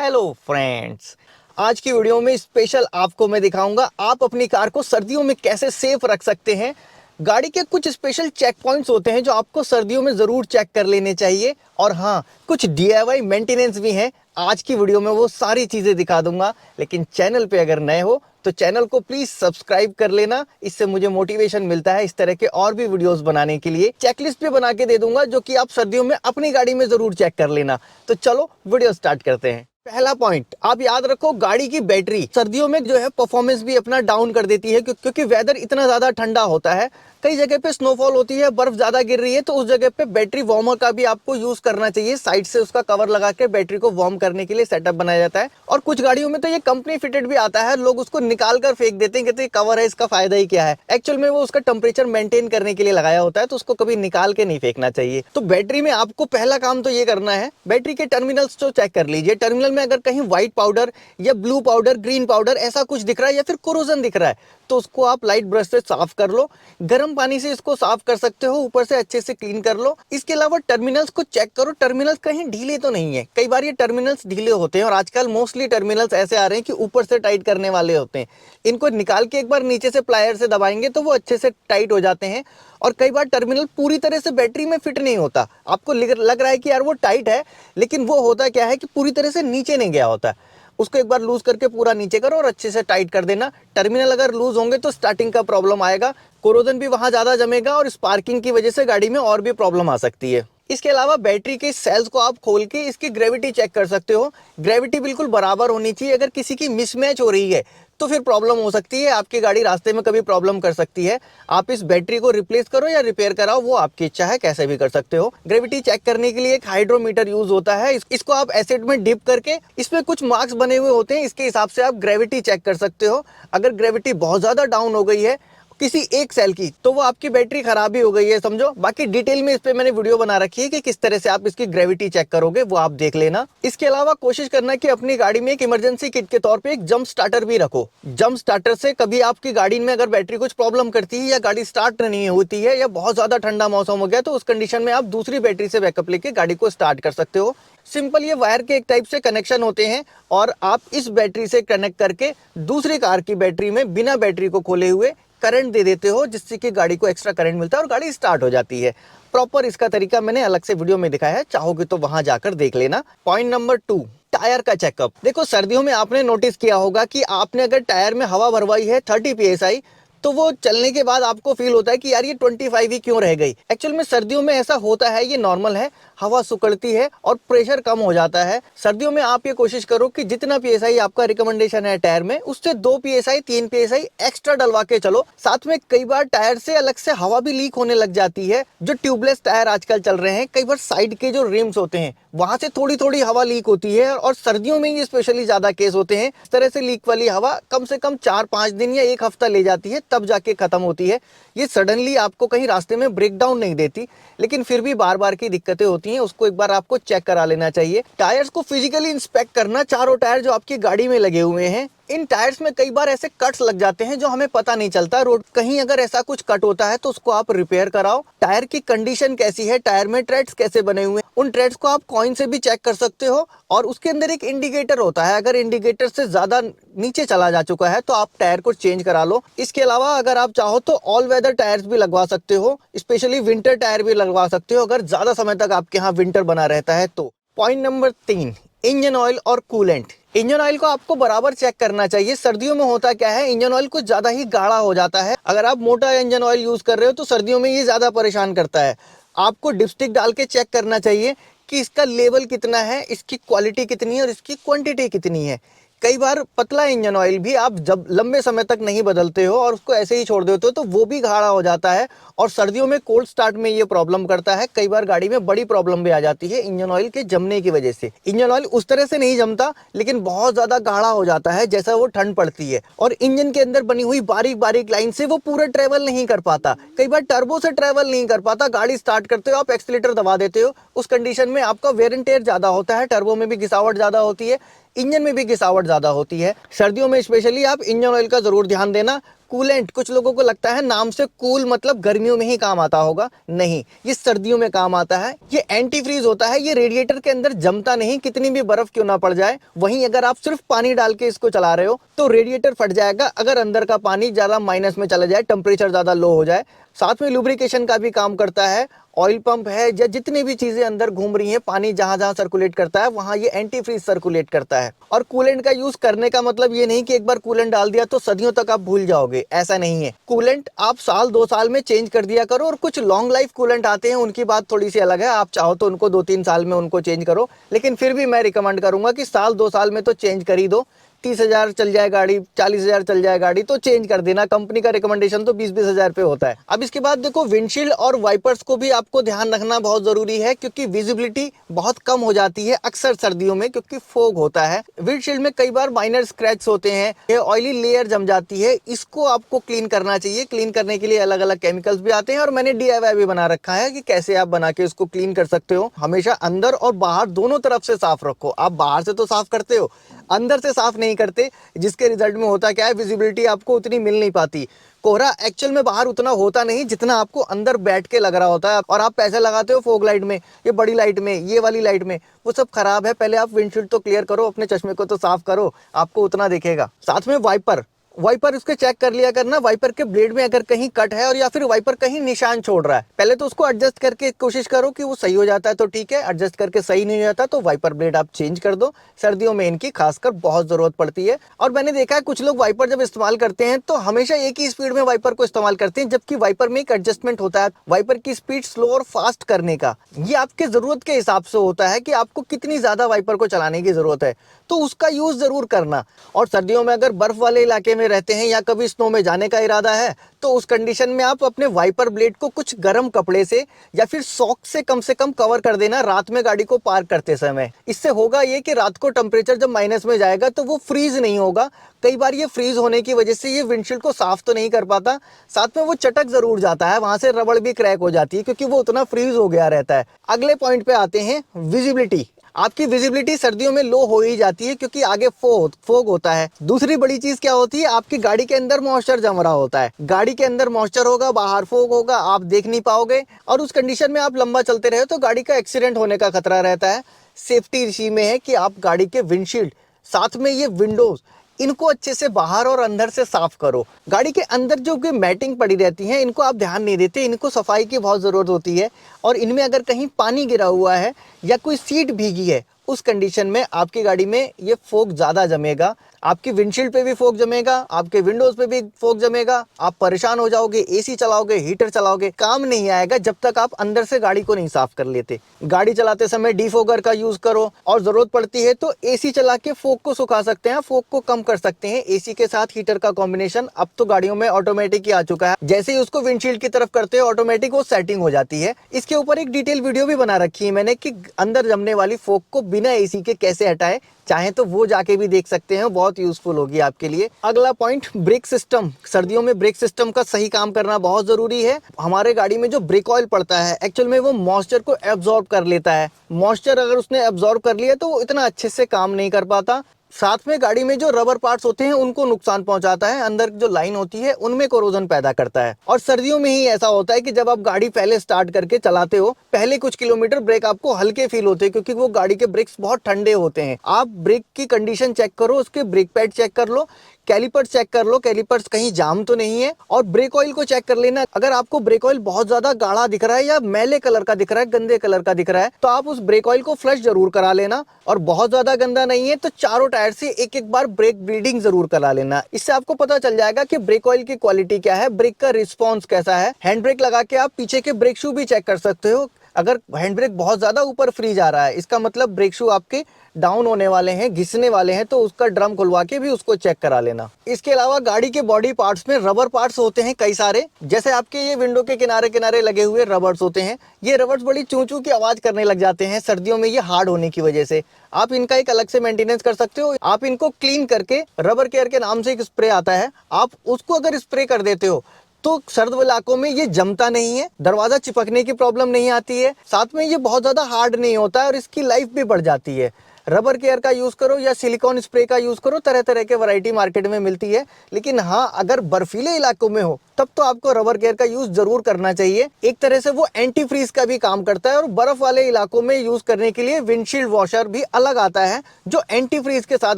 Hello friends, आज की video में स्पेशल आपको मैं दिखाऊंगा आप अपनी कार को सर्दियों में कैसे सेफ रख सकते हैं। गाड़ी के कुछ स्पेशल चेक पॉइंट्स होते हैं जो आपको सर्दियों में ज़रूर चेक कर लेने चाहिए। और हाँ, कुछ DIY मेंटेनेंस भी हैं। आज की वीडियो में वो सारी चीज़ें दिखा दूंगा। लेकिन चैनल पे अगर नए हो तो चैनल को प्लीज सब्सक्राइब कर लेना, इससे मुझे मोटिवेशन मिलता है इस तरह के और भी वीडियोस बनाने के लिए। चेकलिस्ट भी बना के दे दूंगा जो कि आप सर्दियों में अपनी गाड़ी में जरूर चेक कर लेना। तो चलो वीडियो स्टार्ट करते हैं। पहला पॉइंट आप याद रखो, गाड़ी की बैटरी सर्दियों में जो है परफॉर्मेंस भी अपना डाउन कर देती है क्योंकि वेदर इतना ज्यादा ठंडा होता है। कई जगह पे स्नोफॉल होती है, बर्फ ज्यादा गिर रही है, तो उस जगह पे बैटरी वार्मर का भी आपको यूज करना चाहिए। साइड से उसका कवर लगा के बैटरी को वार्म करने के लिए सेटअप बनाया जाता है। और कुछ गाड़ियों में तो ये कंपनी फिटेड भी आता है, लोग उसको निकाल कर फेंक देते हैं, कहते हैं कवर है, इसका फायदा ही क्या है। एक्चुअल में वो उसका टेम्परेचर मेंटेन करने के लिए लगाया होता है, तो उसको कभी निकाल के नहीं फेंकना चाहिए। तो बैटरी में आपको पहला काम तो ये करना है, बैटरी के टर्मिनल्स तो चेक कर लीजिए। टर्मिनल में अगर कहीं व्हाइट पाउडर या ब्लू पाउडर, ग्रीन पाउडर ऐसा कुछ दिख रहा है या फिर कोरोजन दिख रहा है, तो उसको आप लाइट ब्रश से साफ कर लो। गर्म पानी से इसको साफ कर सकते हो, ऊपर से अच्छे से क्लीन कर लो। इसके अलावा टर्मिनल्स को चेक करो, टर्मिनल्स कहीं ढीले तो नहीं है। कई बार ये टर्मिनल्स ढीले होते हैं और आजकल मोस्टली टर्मिनल्स ऐसे आ रहे हैं कि ऊपर से टाइट करने वाले होते हैं। इनको निकाल के एक बार नीचे से प्लायर से दबाएंगे तो वो अच्छे से टाइट हो जाते हैं। और कई बार टर्मिनल पूरी तरह से बैटरी में फिट नहीं होता, आपको लग रहा है कि यार वो टाइट है, लेकिन वो होता क्या है कि पूरी तरह से नीचे नहीं गया होता। उसको एक बार लूज करके पूरा नीचे करो और अच्छे से टाइट कर देना। टर्मिनल अगर लूज होंगे तो स्टार्टिंग का प्रॉब्लम आएगा, कोरोजन भी वहां ज्यादा जमेगा और स्पार्किंग की वजह से गाड़ी में और भी प्रॉब्लम आ सकती है। इसके अलावा बैटरी के सेल्स को आप खोल के इसकी ग्रेविटी चेक कर सकते हो। ग्रेविटी बिल्कुल बराबर होनी चाहिए, अगर किसी की मिसमैच हो रही है तो फिर प्रॉब्लम हो सकती है, आपकी गाड़ी रास्ते में कभी प्रॉब्लम कर सकती है। आप इस बैटरी को रिप्लेस करो या रिपेयर कराओ, वो आपकी इच्छा है, कैसे भी कर सकते हो। ग्रेविटी चेक करने के लिए एक हाइड्रोमीटर यूज होता है, इसको आप एसिड में डिप करके इसमें कुछ मार्क्स बने हुए होते हैं, इसके हिसाब से आप ग्रेविटी चेक कर सकते हो। अगर ग्रेविटी बहुत ज्यादा डाउन हो गई है किसी एक सेल की, तो वो आपकी बैटरी खराब ही हो गई है समझो। बाकी डिटेल में इस पे मैंने वीडियो बना रखी है कि किस तरह से आप इसकी ग्रेविटी चेक करोगे, वो आप देख लेना। इसके अलावा कोशिश करना कि अपनी गाड़ी में एक इमरजेंसी किट के तौर पे एक जंप स्टार्टर भी रखो। जंप स्टार्टर से कभी आपकी गाड़ी में अगर बैटरी कुछ प्रॉब्लम करती है या गाड़ी स्टार्ट नहीं होती है या बहुत ज्यादा ठंडा मौसम हो गया, तो उस कंडीशन में आप दूसरी बैटरी से बैकअप लेके गाड़ी को स्टार्ट कर सकते हो। सिंपल ये वायर के एक टाइप से कनेक्शन होते हैं और आप इस बैटरी से कनेक्ट करके दूसरी कार की बैटरी में बिना बैटरी को खोले हुए करंट दे देते हो, जिससे कि गाड़ी को एक्स्ट्रा करंट मिलता है और गाड़ी स्टार्ट हो जाती है। प्रॉपर इसका तरीका मैंने अलग से वीडियो में दिखाया है, चाहोगे तो वहां जाकर देख लेना। पॉइंट नंबर 2, टायर का चेकअप। देखो सर्दियों में आपने नोटिस किया होगा कि आपने अगर टायर में हवा भरवाई है 30 PSI, तो वो चलने के बाद आपको फील होता है कि यार ये 25 ही क्यों रह गई। एक्चुअल में सर्दियों में ऐसा होता है, ये नॉर्मल है, हवा सुकड़ती है और प्रेशर कम हो जाता है। सर्दियों में आप ये कोशिश करो कि जितना PSI आपका रिकमेंडेशन है टायर में, उससे 2 PSI 3 PSI एक्स्ट्रा डलवा के चलो। साथ में कई बार टायर से अलग से हवा भी लीक होने लग जाती है। जो ट्यूबलेस टायर आजकल चल रहे हैं, कई बार साइड के जो रिम्स होते हैं वहां से थोड़ी थोड़ी हवा लीक होती है और सर्दियों में ये स्पेशली ज्यादा केस होते हैं। इस तरह से लीक वाली हवा कम से कम 4-5 दिन या 1 हफ्ता ले जाती है, तब जाके खत्म होती है। ये सडनली आपको कहीं रास्ते में ब्रेक डाउन नहीं देती, लेकिन फिर भी बार बार की दिक्कतें होती हैं, उसको एक बार आपको चेक करा लेना चाहिए। टायर्स को फिजिकली इंस्पेक्ट करना, चारों टायर जो आपकी गाड़ी में लगे हुए हैं, इन टायर्स में कई बार ऐसे कट्स लग जाते हैं जो हमें पता नहीं चलता। रोड कहीं अगर ऐसा कुछ कट होता है तो उसको आप रिपेयर कराओ। टायर की कंडीशन कैसी है, टायर में ट्रेड्स कैसे बने हुए हैं, उन ट्रेड्स को आप कॉइन से भी चेक कर सकते हो। और उसके अंदर एक इंडिकेटर होता है, अगर इंडिकेटर से ज्यादा नीचे चला जा चुका है तो आप टायर को चेंज करा लो। इसके अलावा अगर आप चाहो तो ऑल वेदर टायर्स भी लगवा सकते हो, स्पेशली विंटर टायर भी लगवा सकते हो अगर ज्यादा समय तक आपके यहाँ विंटर बना रहता है तो। पॉइंट नंबर 3, इंजन ऑयल और कूलेंट। इंजन ऑयल को आपको बराबर चेक करना चाहिए। सर्दियों में होता क्या है, इंजन ऑयल कुछ ज्यादा ही गाढ़ा हो जाता है। अगर आप मोटा इंजन ऑयल यूज कर रहे हो तो सर्दियों में ये ज्यादा परेशान करता है। आपको डिपस्टिक डाल के चेक करना चाहिए कि इसका लेवल कितना है, इसकी क्वालिटी कितनी है और इसकी क्वांटिटी कितनी है। कई बार पतला इंजन ऑयल भी आप जब लंबे समय तक नहीं बदलते हो और उसको ऐसे ही छोड़ देते हो तो वो भी गाढ़ा हो जाता है और सर्दियों में कोल्ड स्टार्ट में ये प्रॉब्लम करता है। कई बार गाड़ी में बड़ी प्रॉब्लम भी आ जाती है इंजन ऑयल के जमने की वजह से। इंजन ऑयल उस तरह से नहीं जमता, लेकिन बहुत ज्यादा गाढ़ा हो जाता है जैसा वो ठंड पड़ती है, और इंजन के अंदर बनी हुई बारीक बारीक लाइन से वो पूरा ट्रेवल नहीं कर पाता। कई बार टर्बो से ट्रेवल नहीं कर पाता। गाड़ी स्टार्ट करते हो, आप एक्सीलेटर दबा देते हो, उस कंडीशन में आपका वेयर एंड टेयर ज्यादा होता है, टर्बो में भी घिसावट ज्यादा होती है, इंजन में भी घिसावट ज्यादा होती है। सर्दियों में स्पेशली आप इंजन ऑयल का जरूर ध्यान देना। कूलेंट, कुछ लोगों को लगता है नाम से कूल मतलब गर्मियों में ही काम आता होगा, नहीं, ये सर्दियों में काम आता है। ये एंटी फ्रीज होता है, ये रेडिएटर के अंदर जमता नहीं, कितनी भी बर्फ क्यों ना पड़ जाए। वहीं अगर आप सिर्फ पानी डाल के इसको चला रहे हो तो रेडिएटर फट जाएगा अगर अंदर का पानी ज्यादा माइनस में चला जाए, टेम्परेचर ज्यादा लो हो जाए। साथ में लुब्रिकेशन का भी काम करता है। ऑयल पंप है या जितनी भी चीजें अंदर घूम रही हैं, पानी जहां जहां सर्कुलेट करता है वहां ये एंटी फ्रीज सर्कुलेट करता है। और कूलेंट का यूज करने का मतलब ये नहीं कि एक बार कूलेंट डाल दिया तो सदियों तक आप भूल जाओगे, ऐसा नहीं है। कूलेंट आप साल 2 साल में चेंज कर दिया करो। और कुछ लॉन्ग लाइफ कूलेंट आते हैं, उनकी बात थोड़ी सी अलग है, आप चाहो तो उनको 2-3 साल में उनको चेंज करो, लेकिन फिर भी मैं रिकमेंड करूंगा कि साल 2 साल में तो चेंज कर ही दो। 30,000 चल जाए गाड़ी, 40,000 चल जाए गाड़ी तो चेंज कर देना। कंपनी का रिकमेंडेशन तो 20-20 हजार पे होता है। अब इसके बाद देखो, विंडशील्ड और वाइपर्स को भी आपको ध्यान रखना बहुत जरूरी है, क्योंकि विजिबिलिटी बहुत कम हो जाती है अक्सर सर्दियों में, क्योंकि फोग होता है। विंडशील्ड में कई बार माइनर स्क्रैच होते हैं, ये ऑयली लेयर जम जाती है, इसको आपको क्लीन करना चाहिए। क्लीन करने के लिए अलग अलग केमिकल्स भी आते हैं और मैंने DIY भी बना रखा है कि कैसे आप बना के इसको क्लीन कर सकते हो। हमेशा अंदर और बाहर दोनों तरफ से साफ रखो। आप बाहर से तो साफ करते हो, अंदर से साफ नहीं करते, जिसके रिजल्ट में होता क्या है, विजिबिलिटी आपको उतनी मिल नहीं पाती। कोहरा एक्चुअल में बाहर उतना होता नहीं जितना आपको अंदर बैठ के लग रहा होता है। और आप पैसे लगाते हो फोग लाइट में, ये बड़ी लाइट में, ये वाली लाइट में, वो सब खराब है। पहले आप विंडशील्ड तो क्लियर करो, अपने चश्मे को तो साफ करो, आपको उतना दिखेगा। साथ में वाइपर उसके चेक कर लिया करना। वाइपर के ब्लेड में अगर कहीं कट है और या फिर वाइपर कहीं निशान छोड़ रहा है, पहले तो उसको एडजस्ट करके कोशिश करो कि वो सही हो जाता है तो ठीक है, एडजस्ट करके सही नहीं हो जाता तो वाइपर ब्लेड आप चेंज कर दो। सर्दियों में इनकी खासकर बहुत जरूरत पड़ती है। और मैंने देखा है कुछ लोग वाइपर जब इस्तेमाल करते हैं तो हमेशा एक ही स्पीड में वाइपर को इस्तेमाल करते हैं, जबकि वाइपर में एक एडजस्टमेंट होता है वाइपर की स्पीड स्लो और फास्ट करने का। ये आपके जरूरत के हिसाब से होता है कि आपको कितनी ज्यादा वाइपर को चलाने की जरूरत है, तो उसका यूज जरूर करना। और सर्दियों में अगर बर्फ वाले इलाके में रहते हैं या कभी स्नो में जाने का इरादा है तो उस कंडीशन में आप अपने वाइपर ब्लेड को कुछ गर्म कपड़े से या फिर सॉक से कम कवर कर देना रात में गाड़ी को पार्क करते समय। इससे होगा ये कि रात को टेम्परेचर जब माइनस में जाएगा तो वो फ्रीज नहीं होगा। कई बार ये फ्रीज होने की वजह से ये विंडशील्ड को साफ तो नहीं कर पाता, साथ में वो चटक जरूर जाता है, वहां से रबड़ भी क्रैक हो जाती है क्योंकि वो उतना फ्रीज हो गया रहता है। अगले पॉइंट पे आते हैं, विजिबिलिटी। आपकी विजिबिलिटी सर्दियों में लो हो ही जाती है क्योंकि आगे फोग होता है। दूसरी बड़ी चीज क्या होती है, आपकी गाड़ी के अंदर मॉइस्चर जम रहा होता है। गाड़ी के अंदर मॉइस्चर होगा, बाहर फोग होगा, आप देख नहीं पाओगे और उस कंडीशन में आप लंबा चलते रहे तो गाड़ी का एक्सीडेंट होने का खतरा रहता है। सेफ्टी इसी में है कि आप गाड़ी के विंडशील्ड, साथ में ये विंडोज, इनको अच्छे से बाहर और अंदर से साफ करो। गाड़ी के अंदर जो भी मैटिंग पड़ी रहती है इनको आप ध्यान नहीं देते, इनको सफाई की बहुत ज़रूरत होती है। और इनमें अगर कहीं पानी गिरा हुआ है या कोई सीट भीगी है, उस कंडीशन में आपकी गाड़ी में ये फोग ज़्यादा जमेगा, आपकी विंडशील्ड पे भी फोग जमेगा, आपके विंडोज पे भी फोग जमेगा, आप परेशान हो जाओगे, एसी चलाओगे, हीटर चलाओगे, काम नहीं आएगा जब तक आप अंदर से गाड़ी को नहीं साफ कर लेते। गाड़ी चलाते समय डीफोगर का यूज करो और जरूरत पड़ती है तो एसी चला के फोग को सुखा सकते हैं, फोग को कम कर सकते हैं। एसी के साथ हीटर का कॉम्बिनेशन अब तो गाड़ियों में ऑटोमेटिक ही आ चुका है, जैसे ही उसको विंडशील्ड की तरफ करते हैं ऑटोमेटिक वो सेटिंग हो जाती है। इसके ऊपर एक डिटेल वीडियो भी बना रखी है मैंने कि अंदर जमने वाली फोग को बिना एसी के कैसे हटाएं, चाहे तो वो जाके भी देख सकते हैं, बहुत यूजफुल होगी आपके लिए। अगला पॉइंट, ब्रेक सिस्टम। सर्दियों में ब्रेक सिस्टम का सही काम करना बहुत जरूरी है। हमारे गाड़ी में जो ब्रेक ऑयल पड़ता है एक्चुअल में वो मॉइस्चर को एब्जॉर्ब कर लेता है। मॉइस्चर अगर उसने एब्जॉर्ब कर लिया तो वो इतना अच्छे से काम नहीं कर पाता। साथ में गाड़ी में जो रबर पार्ट्स होते हैं उनको नुकसान पहुंचाता है, अंदर जो लाइन होती है उनमें कोरोजन पैदा करता है। और सर्दियों में ही ऐसा होता है कि जब आप गाड़ी पहले स्टार्ट करके चलाते हो, पहले कुछ किलोमीटर ब्रेक आपको हल्के फील होते हैं क्योंकि वो गाड़ी के ब्रेक्स बहुत ठंडे होते हैं। आप ब्रेक की कंडीशन चेक करो, उसके ब्रेक पैड चेक कर लो, कैलिपर्स चेक कर लो, कैलिपर्स कहीं जाम तो नहीं है, और ब्रेक ऑयल को चेक कर लेना। अगर आपको ब्रेक ऑयल बहुत ज्यादा गाढ़ा दिख रहा है या मैले कलर का दिख रहा है, गंदे कलर का दिख रहा है, तो आप उस ब्रेक ऑयल को फ्लश जरूर करा लेना। और बहुत ज्यादा गंदा नहीं है तो चारों टायर से एक एक बार ब्रेक ब्लीडिंग जरूर करा लेना। इससे आपको पता चल जाएगा कि ब्रेक ऑयल की क्वालिटी क्या है, ब्रेक का रिस्पॉन्स कैसा है। हैंड ब्रेक लगा के आप पीछे के ब्रेक शू भी चेक कर सकते हो। अगर हैंड ब्रेक बहुत ज्यादा ऊपर फ्रीज आ रहा है, इसका मतलब ब्रेक शू आपके डाउन होने वाले हैं, घिसने वाले हैं, तो उसका ड्रम खुलवा के भी उसको चेक करा लेना। इसके अलावा गाड़ी के बॉडी पार्ट्स में रबर पार्ट्स होते हैं कई सारे, जैसे आपके ये विंडो के किनारे किनारे लगे हुए रबर्स होते हैं। ये रबर्स बड़ी चू चू की आवाज करने लग जाते हैं सर्दियों में, ये हार्ड होने की वजह से। आप इनका एक अलग से मेंटेनेंस कर सकते हो। आप इनको क्लीन करके, रबर केयर के नाम से एक स्प्रे आता है, आप उसको अगर स्प्रे कर देते हो तो सर्द इलाकों में ये जमता नहीं है, दरवाजा चिपकने की प्रॉब्लम नहीं आती है, साथ में ये बहुत ज्यादा हार्ड नहीं होता है और इसकी लाइफ भी बढ़ जाती है। रबर केयर का यूज करो या सिलिकॉन स्प्रे का यूज करो, तरह तरह के वैरायटी मार्केट में मिलती है। लेकिन हाँ, अगर बर्फीले इलाकों में हो तब तो आपको रबर केयर का यूज जरूर करना चाहिए। एक तरह से वो एंटी फ्रीज का भी काम करता है। और बर्फ वाले इलाकों में यूज करने के लिए विंडशील्ड वॉशर भी अलग आता है जो एंटी फ्रीज के साथ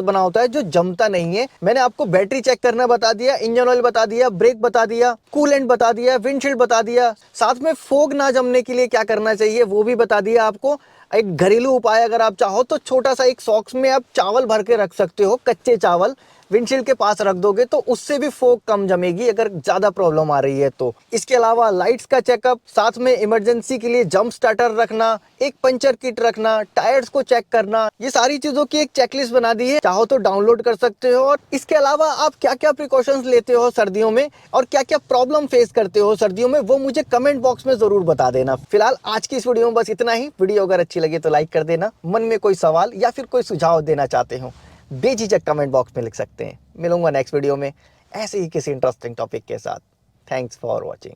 बना होता है, जो जमता नहीं है। मैंने आपको बैटरी चेक करना बता दिया, इंजन ऑयल बता दिया, ब्रेक बता दिया, कूलेंट बता दिया, विंडशील्ड बता दिया, साथ में फोग ना जमने के लिए क्या करना चाहिए वो भी बता दिया आपको। एक घरेलू उपाय अगर आप चाहो तो छोटा सा एक सॉक्स में आप चावल भर के रख सकते हो, कच्चे चावल विंडशील्ड के पास रख दोगे तो उससे भी फोग कम जमेगी अगर ज्यादा प्रॉब्लम आ रही है तो। इसके अलावा लाइट्स का चेकअप, साथ में इमरजेंसी के लिए जंप स्टार्टर रखना, एक पंचर किट रखना, टायर्स को चेक करना, ये सारी चीजों की एक चेकलिस्ट बना दी है, चाहो तो डाउनलोड कर सकते हो। और इसके अलावा आप क्या क्या प्रिकॉशंस लेते हो सर्दियों में और क्या क्या प्रॉब्लम फेस करते हो सर्दियों में, वो मुझे कमेंट बॉक्स में जरूर बता देना। फिलहाल आज की इस वीडियो में बस इतना ही। वीडियो अगर अच्छी लगे तो लाइक कर देना। मन में कोई सवाल या फिर कोई सुझाव देना चाहते हो बेझिझक कमेंट बॉक्स में लिख सकते हैं। मिलूंगा नेक्स्ट वीडियो में ऐसे ही किसी इंटरेस्टिंग टॉपिक के साथ। Thanks for watching.